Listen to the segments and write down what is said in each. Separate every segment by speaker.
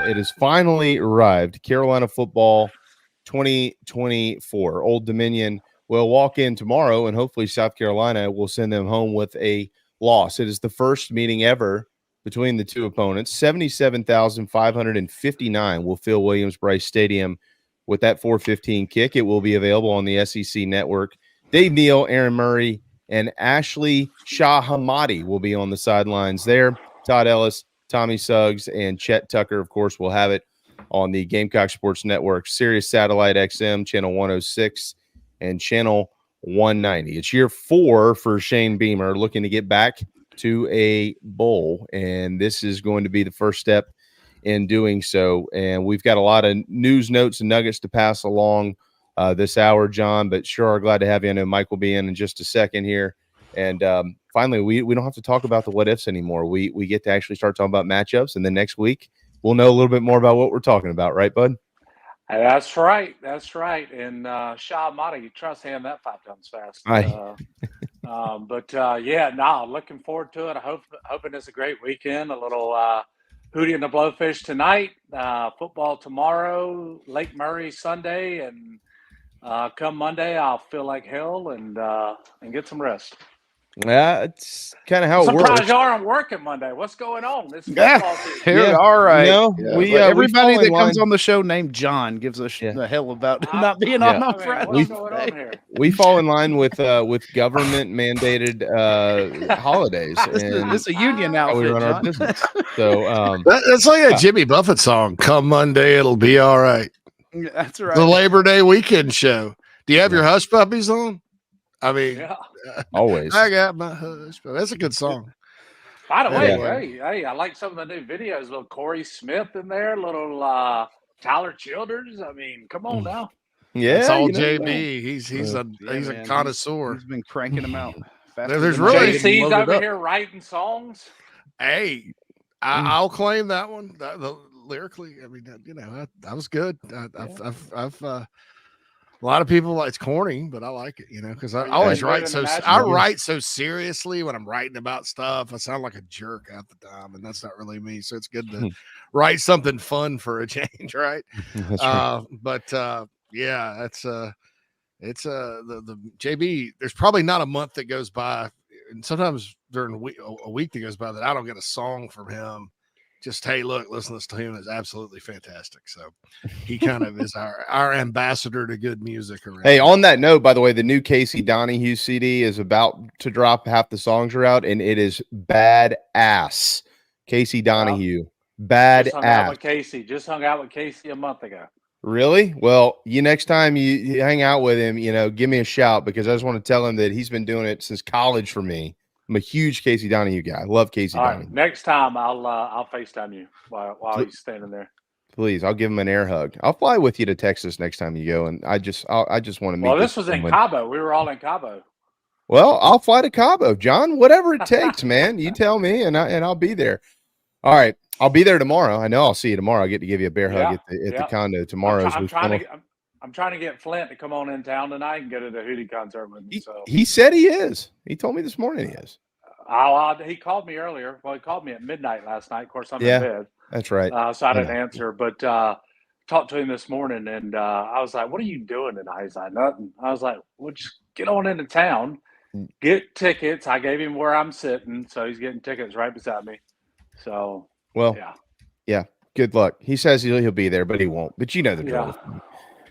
Speaker 1: It has finally arrived. Carolina football 2024. Old Dominion will walk in tomorrow, and hopefully South Carolina will send them home with a loss. It is the first meeting ever between the two opponents. 77,559 will fill Williams-Brice Stadium with that 4:15 kick. It will be available on the SEC Network. Dave Neal, Aaron Murray, and Ashley Shahamadi will be on the sidelines there. Todd Ellis, Tommy Suggs, and Chet Tucker, of course, will have it on the Gamecock Sports Network, Sirius Satellite XM, Channel 106, and Channel 190. It's year 4 for Shane Beamer, looking to get back to a bowl, and this is going to be the first step in doing so. And we've got a lot of news, notes, and nuggets to pass along this hour, John, but sure are glad to have you. I know Mike will be in just a second here. And finally, we don't have to talk about the what ifs anymore. We get to actually start talking about matchups, and then next week we'll know a little bit more about what we're talking about, right, bud?
Speaker 2: That's right. That's right. And Shah Mata, you trust him that 5 times fast. Looking forward to it. Hoping it's a great weekend. A little Hootie and the Blowfish tonight, football tomorrow, Lake Murray Sunday, and come Monday I'll feel like hell and get some rest.
Speaker 1: Yeah, it's kind of how it works.
Speaker 2: Surprised y'all aren't working Monday. What's going on? This football season.
Speaker 3: All right.
Speaker 4: Everybody that comes on the show named John gives us the hell about not being on Friday.
Speaker 2: What's going on here?
Speaker 1: We fall in line with government mandated holidays.
Speaker 4: This is a union outfit.
Speaker 1: We run our business. So
Speaker 3: that's like a Jimmy Buffett song. Come Monday, it'll be all right.
Speaker 4: That's right.
Speaker 3: The Labor Day weekend show. Do you have your hush puppies on? I mean,
Speaker 1: always.
Speaker 3: I got my hush. That's a good song.
Speaker 2: By the way, hey, I like some of the new videos. Little Corey Smith in there, little Tyler Childers. I mean, come on now.
Speaker 1: Yeah,
Speaker 3: it's all JB. He's a connoisseur.
Speaker 4: He's been cranking them out.
Speaker 3: There's really
Speaker 2: JC's over here writing songs.
Speaker 3: Hey, I'll claim that one. Lyrically, I mean, that was good. I've a lot of people, it's corny, but I like it, because I always write so seriously when I'm writing about stuff. I sound like a jerk half the time, and that's not really me. So it's good to write something fun for a change, right?
Speaker 1: That's right.
Speaker 3: It's the JB. There's probably not a month that goes by, and sometimes during a week that goes by that I don't get a song from him. Just, hey, look, listen to him is absolutely fantastic. So he kind of is our ambassador to good music around.
Speaker 1: Hey, on that note, by the way, the new Casey Donahue CD is about to drop. Half the songs are out, and it is badass. Casey Donahue, badass.
Speaker 2: Just hung out with Casey a month ago.
Speaker 1: Really? Well, next time you hang out with him, give me a shout, because I just want to tell him that he's been doing it since college for me. I'm a huge Casey Donahue guy. I love Casey Donahue.
Speaker 2: Right, next time I'll FaceTime you while he's standing there.
Speaker 1: Please, I'll give him an air hug. I'll fly with you to Texas next time you go, and I just want to meet.
Speaker 2: Well, this was in Cabo. We were all in Cabo.
Speaker 1: Well, I'll fly to Cabo, John. Whatever it takes, man. You tell me, and I'll be there. All right, I'll be there tomorrow. I know I'll see you tomorrow. I get to give you a bear hug at the condo tomorrow.
Speaker 2: I'm trying to get Flint to come on in town tonight and go to the Hootie concert with me.
Speaker 1: He said he is. He told me this morning he is.
Speaker 2: He called me earlier. Well, he called me at midnight last night. Of course, I'm in bed.
Speaker 1: That's right.
Speaker 2: So I didn't answer. But talked to him this morning, and I was like, "What are you doing tonight?" He's like, "Nothing." I was like, "Well, just get on into town, get tickets." I gave him where I'm sitting, so he's getting tickets right beside me. So,
Speaker 1: yeah. Good luck. He says he'll be there, but he won't. But you know the drill.
Speaker 2: Yeah.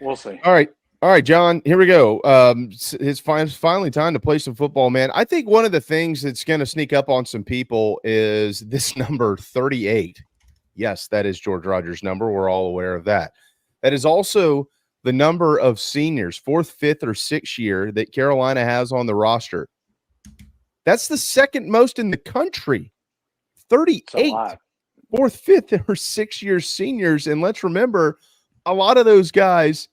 Speaker 2: We'll see.
Speaker 1: All right, John, here we go. It's finally time to play some football, man. I think one of the things that's going to sneak up on some people is this number 38. Yes, that is George Rogers' number. We're all aware of that. That is also the number of seniors, 4th, 5th, or 6th year that Carolina has on the roster. That's the second most in the country. 38. 4th, 5th, or 6th year seniors. And let's remember, a lot of those guys,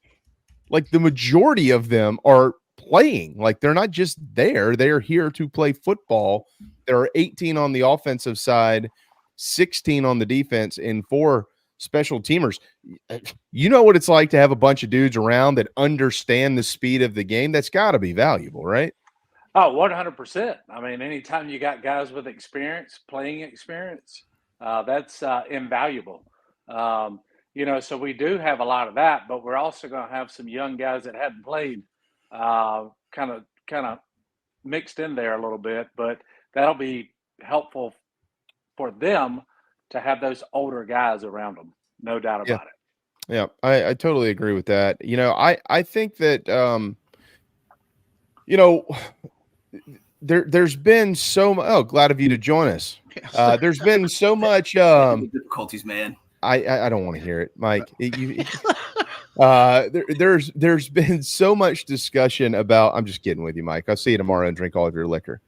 Speaker 1: like the majority of them, are playing. Like, they're not just there. They're here to play football. There are 18 on the offensive side, 16 on the defense, and 4 special teamers. You know what it's like to have a bunch of dudes around that understand the speed of the game. That's got to be valuable, right?
Speaker 2: Oh, 100%. I mean, anytime you got guys with experience, playing experience, that's invaluable. So we do have a lot of that, but we're also going to have some young guys that hadn't played, kind of mixed in there a little bit. But that'll be helpful for them to have those older guys around them. No doubt about it.
Speaker 1: Yeah, I totally agree with that. I think that there's been so much. Oh, glad of you to join us. There's been so much
Speaker 5: difficulties, man.
Speaker 1: I don't want to hear it, Mike. There's been so much discussion about. I'm just kidding with you, Mike. I'll see you tomorrow and drink all of your liquor.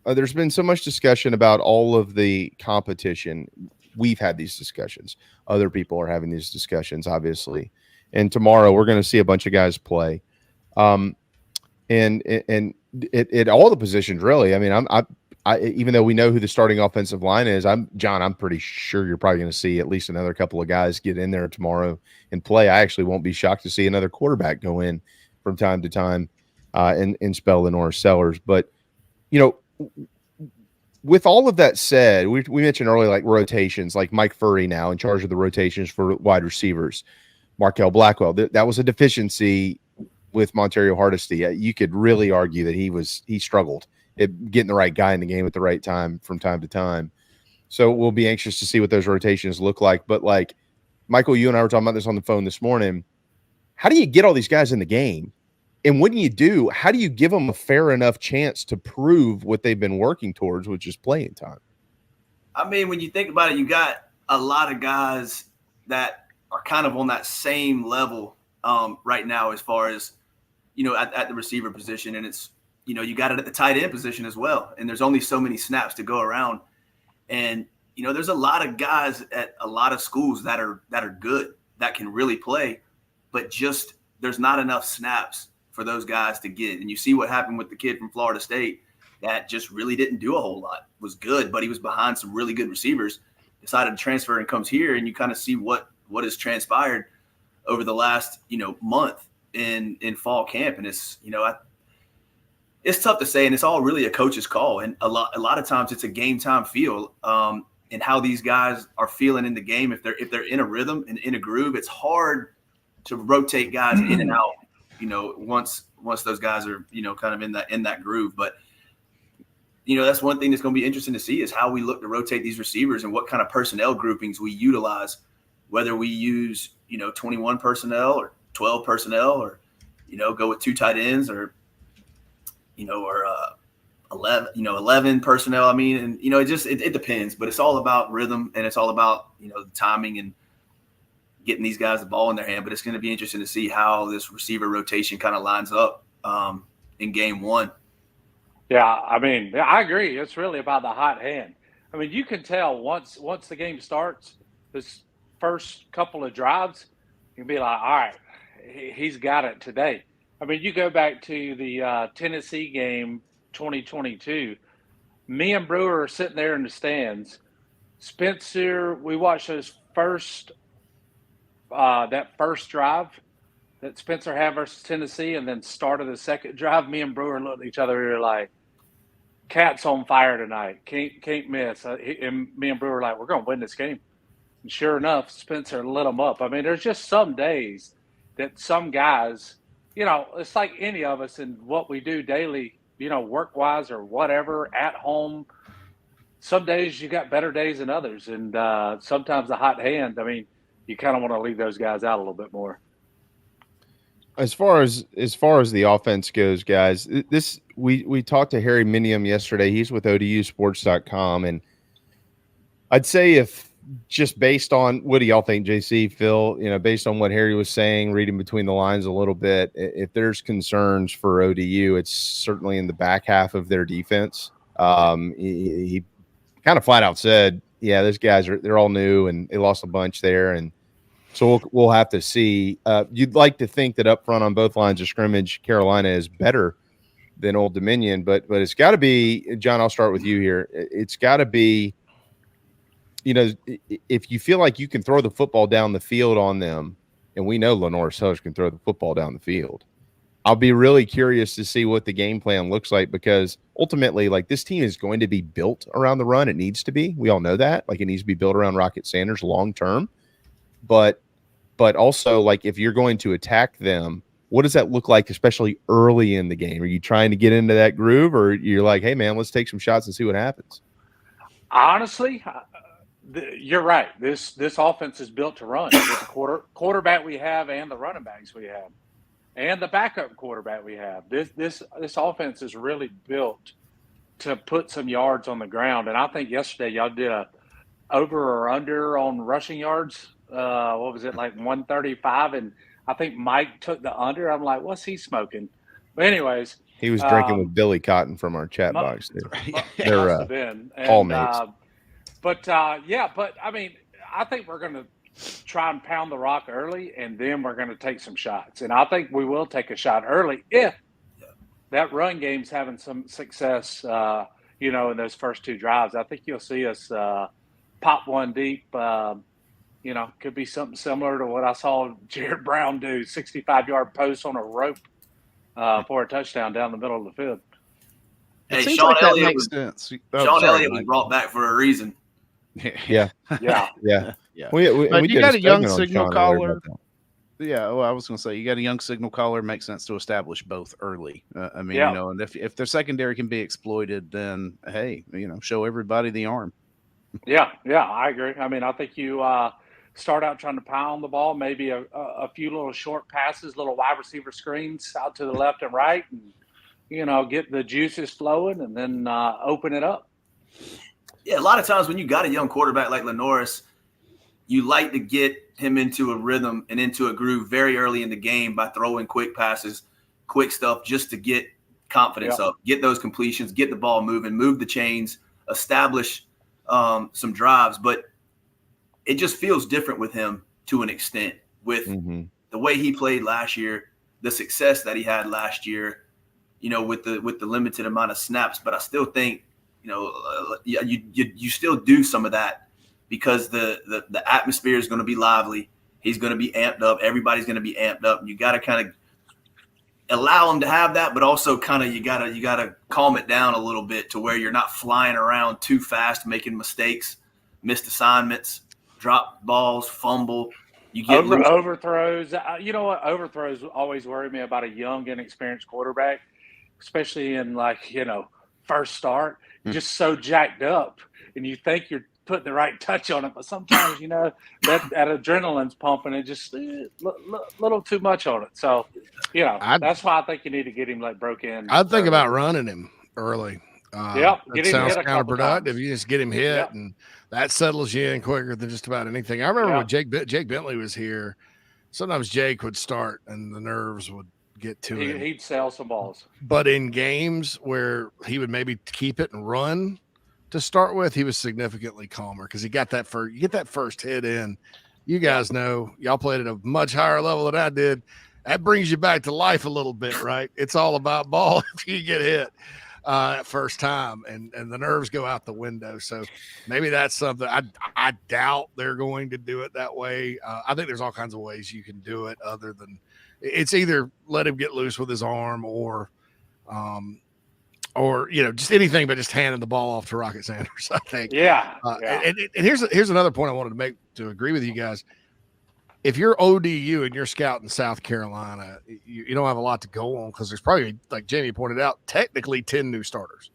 Speaker 1: There's been so much discussion about all of the competition. We've had these discussions. Other people are having these discussions, obviously. And tomorrow we're going to see a bunch of guys play. And at all the positions, really. I mean, I even though we know who the starting offensive line is, I'm pretty sure you're probably going to see at least another couple of guys get in there tomorrow and play. I actually won't be shocked to see another quarterback go in from time to time and spell Lenore Sellers. But, with all of that said, we mentioned earlier, like rotations, like Mike Furry now in charge of the rotations for wide receivers, Markel Blackwell. That was a deficiency with Montario Hardesty. You could really argue that he struggled at getting the right guy in the game at the right time from time to time. So we'll be anxious to see what those rotations look like. But like Michael, you and I were talking about this on the phone this morning. How do you get all these guys in the game? And when you do, how do you give them a fair enough chance to prove what they've been working towards, which is playing time?
Speaker 5: I mean, when you think about it, you got a lot of guys that are kind of on that same level right now as far as, at the receiver position. And it's, you got it at the tight end position as well. And there's only so many snaps to go around. And, there's a lot of guys at a lot of schools that are good, that can really play, but just there's not enough snaps for those guys to get. And you see what happened with the kid from Florida State that just really didn't do a whole lot. Was good, but he was behind some really good receivers, decided to transfer and comes here, and you kind of see what has transpired over the last, month in fall camp. And it's, it's tough to say, and it's all really a coach's call. And a lot of times it's a game time feel and how these guys are feeling in the game. If they're in a rhythm and in a groove, it's hard to rotate guys in and out, once those guys are, kind of in that groove. But, that's one thing that's going to be interesting to see is how we look to rotate these receivers and what kind of personnel groupings we utilize, whether we use, 21 personnel or 12 personnel or, go with 2 tight ends or 11 personnel. I mean, and, it depends, but it's all about rhythm and it's all about, the timing and getting these guys the ball in their hand. But it's going to be interesting to see how this receiver rotation kind of lines up in game one.
Speaker 2: Yeah, I mean, I agree. It's really about the hot hand. I mean, you can tell once the game starts, this first couple of drives, you can be like, all right, he's got it today. I mean, you go back to the Tennessee game 2022. Me and Brewer are sitting there in the stands. Spencer, we watched those that first drive that Spencer had versus Tennessee, and then started the second drive. Me and Brewer looked at each other. We were like, "Cat's on fire tonight. Can't miss." And me and Brewer were like, "We're going to win this game." And sure enough, Spencer lit them up. I mean, there's just some days that some guys, it's like any of us in what we do daily, work-wise or whatever, at home. Some days you got better days than others, and sometimes the hot hand. I mean, you kind of want to leave those guys out a little bit more.
Speaker 1: As far as the offense goes, guys, we talked to Harry Minium yesterday. He's with ODUsports.com, and I'd say if just based on what do y'all think, JC, Phil, based on what Harry was saying, reading between the lines a little bit, if there's concerns for ODU, it's certainly in the back half of their defense. He kind of flat out said, yeah, those guys they're all new and they lost a bunch there. And so we'll have to see. You'd like to think that up front on both lines of scrimmage, Carolina is better than Old Dominion, but it's got to be, John, I'll start with you here. It's got to be, if you feel like you can throw the football down the field on them, and we know Lenore Sellers can throw the football down the field, I'll be really curious to see what the game plan looks like, because ultimately, like, this team is going to be built around the run. It needs to be. We all know that. Like, it needs to be built around Rocket Sanders long term. But also, like, if you're going to attack them, what does that look like, especially early in the game? Are you trying to get into that groove, or you're like, hey, man, let's take some shots and see what happens?
Speaker 2: Honestly, you're right. This offense is built to run with the quarterback we have and the running backs we have and the backup quarterback we have. This offense is really built to put some yards on the ground. And I think yesterday y'all did a over or under on rushing yards. What was it, like 135? And I think Mike took the under. I'm like, what's he smoking? But anyways,
Speaker 1: he was drinking with Billy Cotton from our chat box.
Speaker 2: They're must have been.
Speaker 1: All mates.
Speaker 2: But I mean, I think we're going to try and pound the rock early, and then we're going to take some shots. And I think we will take a shot early if that run game's having some success, in those first two drives. I think you'll see us pop one deep. Could be something similar to what I saw Jared Brown do, 65-yard post on a rope for a touchdown down the middle of the field.
Speaker 5: Hey, Sean Elliott was brought back for a reason.
Speaker 1: Yeah. We
Speaker 4: you got a young signal caller. Yeah, well, I was going to say, you got a young signal caller. Makes sense to establish both early. And if their secondary can be exploited, then hey, show everybody the arm.
Speaker 2: Yeah, I agree. I mean, I think you start out trying to pound the ball, maybe a few little short passes, little wide receiver screens out to the left and right, and get the juices flowing, and then open it up.
Speaker 5: Yeah, a lot of times when you got a young quarterback like Lenoris, you like to get him into a rhythm and into a groove very early in the game by throwing quick passes, quick stuff, just to get confidence up, get those completions, get the ball moving, move the chains, establish some drives. But it just feels different with him to an extent with the way he played last year, the success that he had last year, with the limited amount of snaps. But I still think, you still do some of that because the atmosphere is going to be lively. He's going to be amped up. Everybody's going to be amped up. And you got to kind of allow him to have that, but also kind of you got to calm it down a little bit to where you're not flying around too fast, making mistakes, missed assignments, drop balls, fumble. You get
Speaker 2: overthrows. You know what? Overthrows always worry me about a young, inexperienced quarterback, especially in first start. You're just so jacked up, and you think you're putting the right touch on it, but sometimes that adrenaline's pumping and just a little too much on it. So that's why I think you need to get him broke in.
Speaker 3: I'd think about running him early.
Speaker 2: Get him
Speaker 3: sounds
Speaker 2: hit
Speaker 3: counterproductive. You just get him hit, and that settles you in quicker than just about anything. I remember when Jake Bentley was here, sometimes Jake would start and the nerves would get to him.
Speaker 2: He'd sell some balls.
Speaker 3: But in games where he would maybe keep it and run to start with, he was significantly calmer because he got that first hit in. You guys know, y'all played at a much higher level than I did. That brings you back to life a little bit, right? It's all about ball if you get hit that first time, and the nerves go out the window. So maybe that's something. I doubt they're going to do it that way. I think there's all kinds of ways you can do it other than it's either let him get loose with his arm or just anything but just handing the ball off to Rocket Sanders, I think. And here's another point I wanted to make to agree with you guys. If you're ODU and you're scouting South Carolina, you don't have a lot to go on because there's probably, like Jamie pointed out, technically 10 new starters.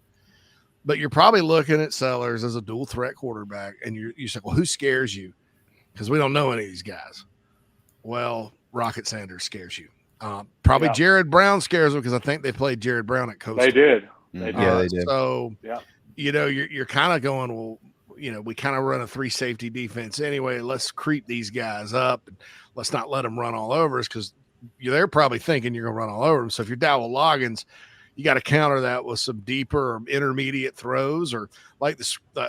Speaker 3: But you're probably looking at Sellers as a dual threat quarterback, and you say, well, who scares you? Because we don't know any of these guys. Well, Rocket Sanders scares you. Probably Jared Brown scares them because I think they played Jared Brown at Coastal.
Speaker 2: They did.
Speaker 1: They did.
Speaker 3: So, you're kind of going, well, we kind of run a 3 safety defense anyway. Let's creep these guys up. And let's not let them run all over us because they're probably thinking you're going to run all over them. So if you're Dowell Loggins, you got to counter that with some deeper or intermediate throws, or like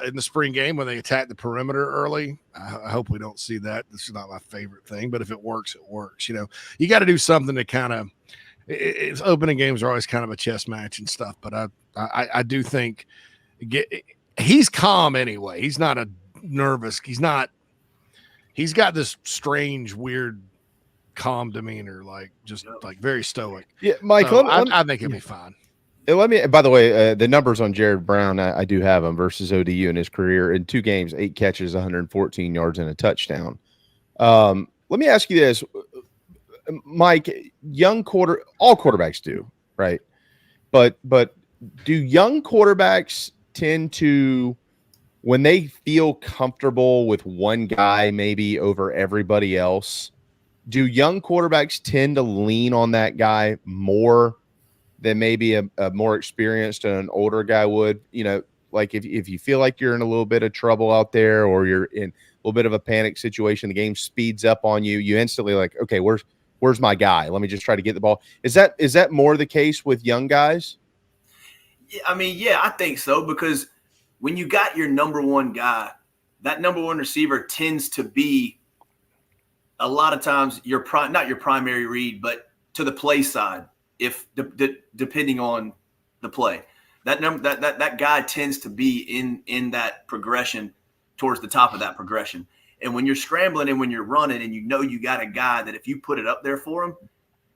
Speaker 3: in the spring game when they attack the perimeter early. I hope we don't see that. This is not my favorite thing, but if it works, it works. You got to do something to kind of – opening games are always kind of a chess match and stuff, but I do think he's calm anyway. He's not a nervous. He's got this strange, weird calm demeanor, like just like very stoic.
Speaker 1: Yeah, Mike,
Speaker 3: so I think he'll be fine.
Speaker 1: Let me. By the way, the numbers on Jared Brown, I do have them versus ODU in his career in 2 games, 8 catches, 114 yards, and a touchdown. Let me ask you this, Mike. All quarterbacks do, right? But do young quarterbacks tend to, when they feel comfortable with one guy maybe over everybody else, do young quarterbacks tend to lean on that guy more than maybe a more experienced and an older guy would? You know, like if you feel like you're in a little bit of trouble out there, or you're in a little bit of a panic situation, the game speeds up on you, you instantly like, okay, where's my guy? Let me just try to get the ball. Is that more the case with young guys?
Speaker 5: I mean, yeah, I think so, because when you got your number one guy, that number one receiver tends to be a lot of times not your primary read, but to the play side. If depending on the play, that guy tends to be in that progression towards the top of that progression. And when you're scrambling and when you're running and you know you got a guy that if you put it up there for him,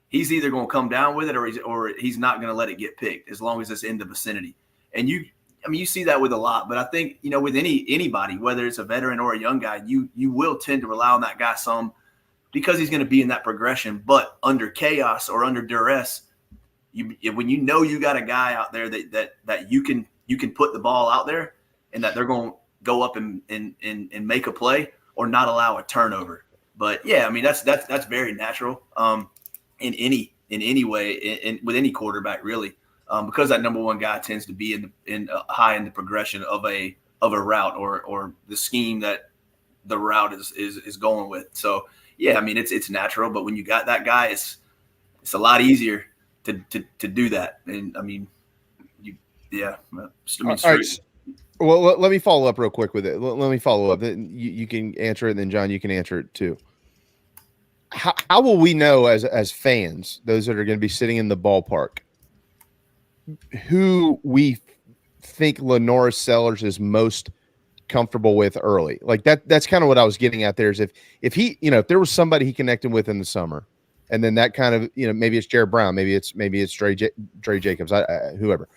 Speaker 5: he's either going to come down with it or he's not going to let it get picked as long as it's in the vicinity. And you see that with a lot, but I think, you know, with anybody, whether it's a veteran or a young guy, you will tend to rely on that guy some because he's going to be in that progression. But under chaos or under duress, when you know you got a guy out there that you can put the ball out there and that they're going to go up and make a play or not allow a turnover. But yeah, I mean that's very natural in any way with any quarterback really, because that number one guy tends to be high in the progression of a route or the scheme that the route is going with. So yeah, I mean it's natural, but when you got that guy, it's a lot easier to do that. And I mean, all right.
Speaker 1: Well, let me follow up real quick with it. Let me follow up. You can answer it, and then John, you can answer it too. How will we know as fans, those that are going to be sitting in the ballpark, who we think Lenoris Sellers is most comfortable with early? Like that's kind of what I was getting at there, is if he, you know, if there was somebody he connected with in the summer, and then that kind of, you know, maybe it's Jared Brown, maybe it's Dre Jacobs, whoever.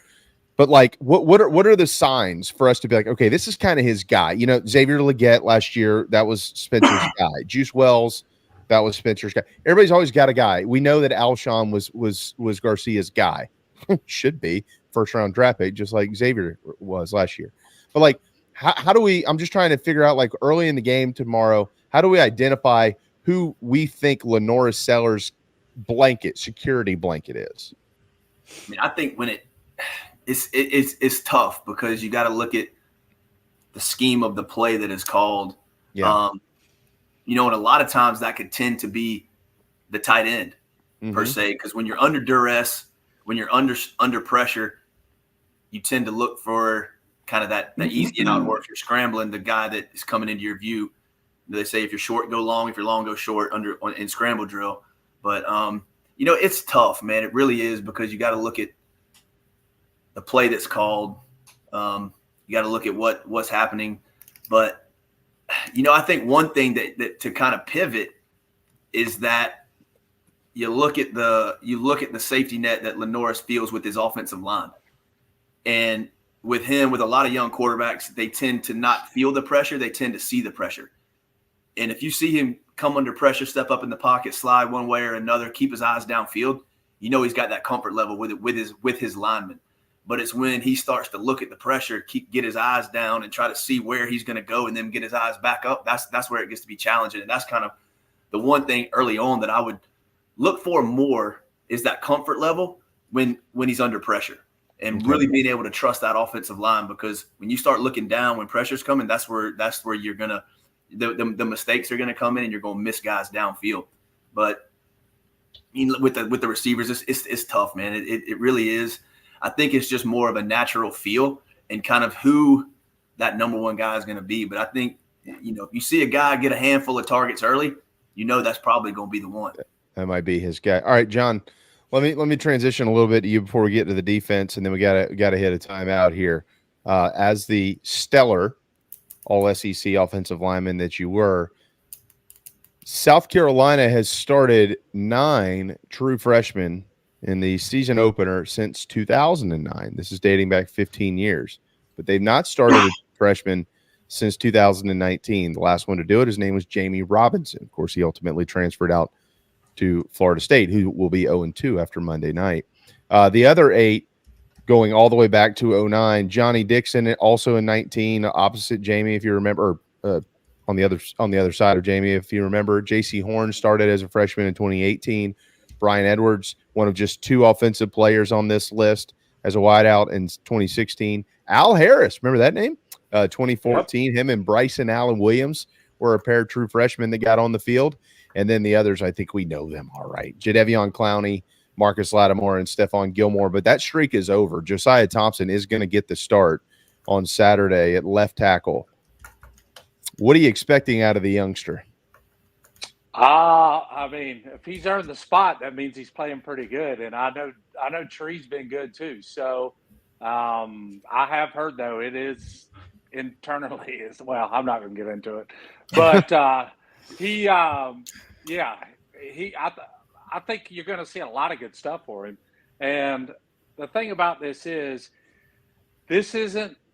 Speaker 1: But like, what are the signs for us to be like, okay, this is kind of his guy? You know, Xavier Legette last year, that was Spencer's guy. Juice Wells, that was Spencer's guy. Everybody's always got a guy. We know that Alshon was Garcia's guy. Should be first round draft pick, just like Xavier was last year. But like, how do we? I'm just trying to figure out, like, early in the game tomorrow, how do we identify who we think Lenoris Sellers' security blanket is?
Speaker 5: I mean, I think when it's tough because you got to look at the scheme of the play that is called.
Speaker 1: Yeah.
Speaker 5: You know, and a lot of times that could tend to be the tight end per se, because when you're under duress, when you're under pressure, you tend to look for kind of that easy out, or if you're scrambling, the guy that is coming into your view. They say if you're short, go long. If you're long, go short in scramble drill. But, you know, it's tough, man. It really is, because you got to look at the play that's called. You got to look at what's happening. But, you know, I think one thing that to kind of pivot is that you look at the safety net that Lenoris feels with his offensive line. And with him, with a lot of young quarterbacks, they tend to not feel the pressure. They tend to see the pressure. And if you see him come under pressure, step up in the pocket, slide one way or another, keep his eyes downfield, you know he's got that comfort level with his lineman. But it's when he starts to look at the pressure, get his eyes down and try to see where he's going to go and then get his eyes back up. That's where it gets to be challenging. And that's kind of the one thing early on that I would look for more, is that comfort level when he's under pressure, and really being able to trust that offensive line. Because when you start looking down when pressure's coming, that's where you're going to, the mistakes are going to come in, and you're going to miss guys downfield. But with the receivers, it's tough, man. It really is. I think it's just more of a natural feel and kind of who that number one guy is going to be. But I think, you know, if you see a guy get a handful of targets early, you know that's probably going to be the one.
Speaker 1: That might be his guy. All right, John, let me transition a little bit to you before we get to the defense, and then we got to hit a timeout here. As the stellar All-SEC offensive lineman that you were, South Carolina has started 9 true freshmen in the season opener since 2009. This is dating back 15 years, but they've not started a freshman since 2019. The last one to do it, his name was Jamie Robinson. Of course, he ultimately transferred out to Florida State, who will be 0-2 after Monday night. The other 8 going all the way back to 2009, Johnny Dixon also in 19, opposite Jamie, if you remember, on the other side of Jamie, if you remember. J.C. Horn started as a freshman in 2018. Brian Edwards, one of just 2 offensive players on this list, as a wideout in 2016. Al Harris, remember that name? 2014, yep. Him and Bryson Allen Williams were a pair of true freshmen that got on the field. And then the others, I think we know them all right. Jadeveon Clowney, Marcus Lattimore, and Stephon Gilmore. But that streak is over. Josiah Thompson is going to get the start on Saturday at left tackle. What are you expecting out of the youngster?
Speaker 2: I mean, if he's earned the spot, that means he's playing pretty good. And I know Tree's been good too. So I have heard, though, it is internally as well. I'm not going to get into it. But I think you're going to see a lot of good stuff for him. And the thing about this isn't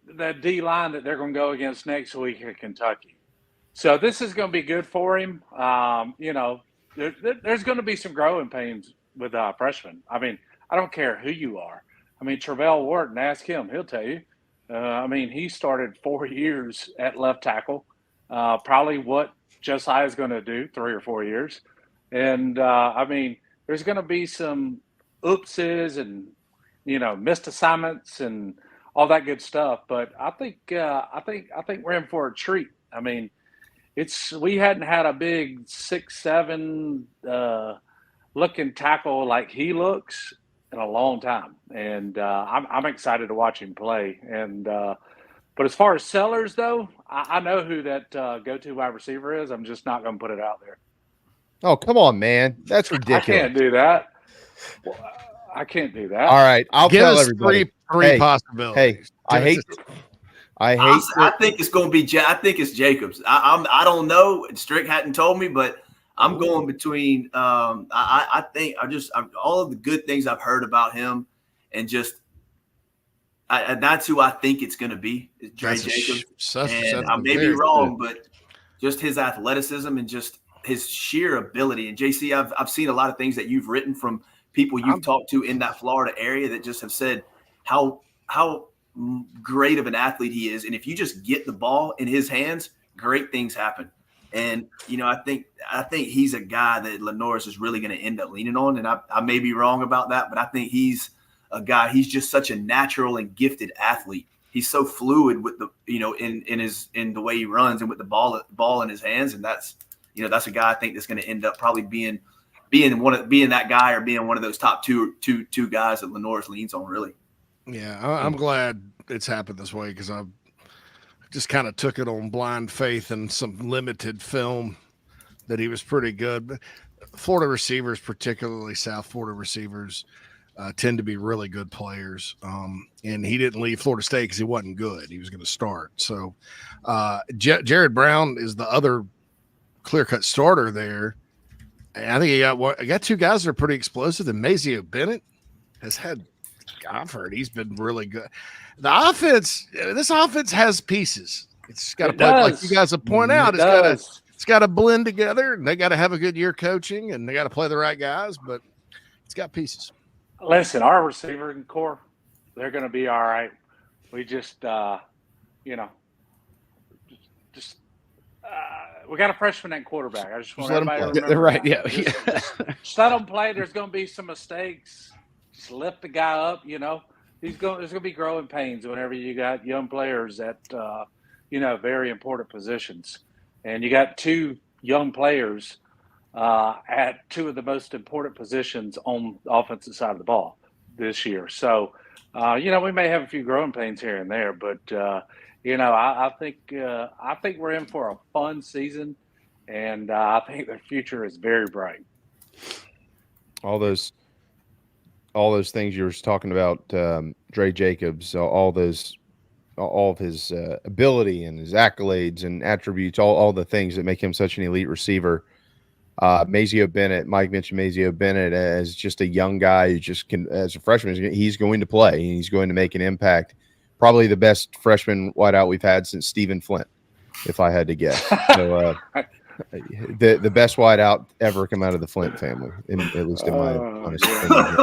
Speaker 2: the D-line that they're going to go against next week at Kentucky. So this is going to be good for him. There's going to be some growing pains with freshmen. I mean, I don't care who you are. I mean, Travell Wharton, ask him. He'll tell you. He started 4 years at left tackle, probably what Josiah is going to do 3 or 4 years. And, there's going to be some oopses and, missed assignments and all that good stuff. But I think we're in for a treat. I mean, we hadn't had a big 6'7" looking tackle like he looks in a long time, and I'm excited to watch him play. And but as far as sellers, though, I know who that go-to wide receiver is. I'm just not going to put it out there.
Speaker 1: Oh, come on, man, that's ridiculous.
Speaker 2: I can't do that. Well, I can't do that.
Speaker 1: All right, I'll tell everybody.
Speaker 3: Three possibilities.
Speaker 1: Hey, I
Speaker 2: think it's going to be. I think it's Jacobs. I don't know. Strick hadn't told me, but I'm going between. I think all of the good things I've heard about him, and just that's who I think it's going to be. It's Dre Jacobs. And I may be wrong, but just his athleticism and just his sheer ability. And JC, I've seen a lot of things that you've written from people you've talked to in that Florida area that just have said how great of an athlete he is. And if you just get the ball in his hands, great things happen. And, I think he's a guy that Lenoris is really going to end up leaning on. And I may be wrong about that, but I think he's a guy, he's just such a natural and gifted athlete. He's so fluid with the, in the way he runs and with the ball in his hands. And that's a guy I think that's going to end up probably being that guy or being one of those top two guys that Lenoris leans on, really.
Speaker 3: Yeah, I'm glad it's happened this way because I just kind of took it on blind faith and some limited film that he was pretty good. But Florida receivers, particularly South Florida receivers, tend to be really good players. And he didn't leave Florida State because he wasn't good. He was going to start. So Jared Brown is the other clear-cut starter there. And I think I got 2 guys that are pretty explosive. And Mazio Bennett has had – I've heard he's been really good. This offense has pieces. It's got to play, like you guys have pointed out. It's got to blend together, and they got to have a good year coaching, and they got to play the right guys. But it's got pieces.
Speaker 2: Listen, our receiver core, they're going to be all right. We just, we got a freshman at quarterback. I just want everybody to remember.
Speaker 4: Right?
Speaker 2: That. Just let them play. There's going to be some mistakes. Just lift the guy up, There's going to be growing pains whenever you got young players at, very important positions. And you got 2 young players at 2 of the most important positions on the offensive side of the ball this year. So, we may have a few growing pains here and there, but, I think we're in for a fun season, and I think the future is very bright.
Speaker 1: All those things you were talking about, Dre Jacobs, all of his ability and his accolades and attributes, all the things that make him such an elite receiver. Mazio Bennett, Mike mentioned Mazio Bennett as just a young guy who just can, as a freshman, he's going to play and he's going to make an impact. Probably the best freshman wideout we've had since Stephen Flint, if I had to guess. So, the best wideout ever come out of the Flint family, at least in my honest opinion.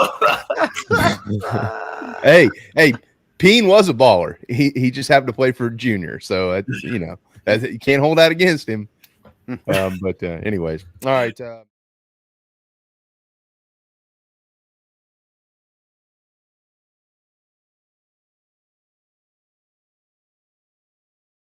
Speaker 1: Hey, Peen was a baller. He just happened to play for junior, so you can't hold that against him. But anyways, all right.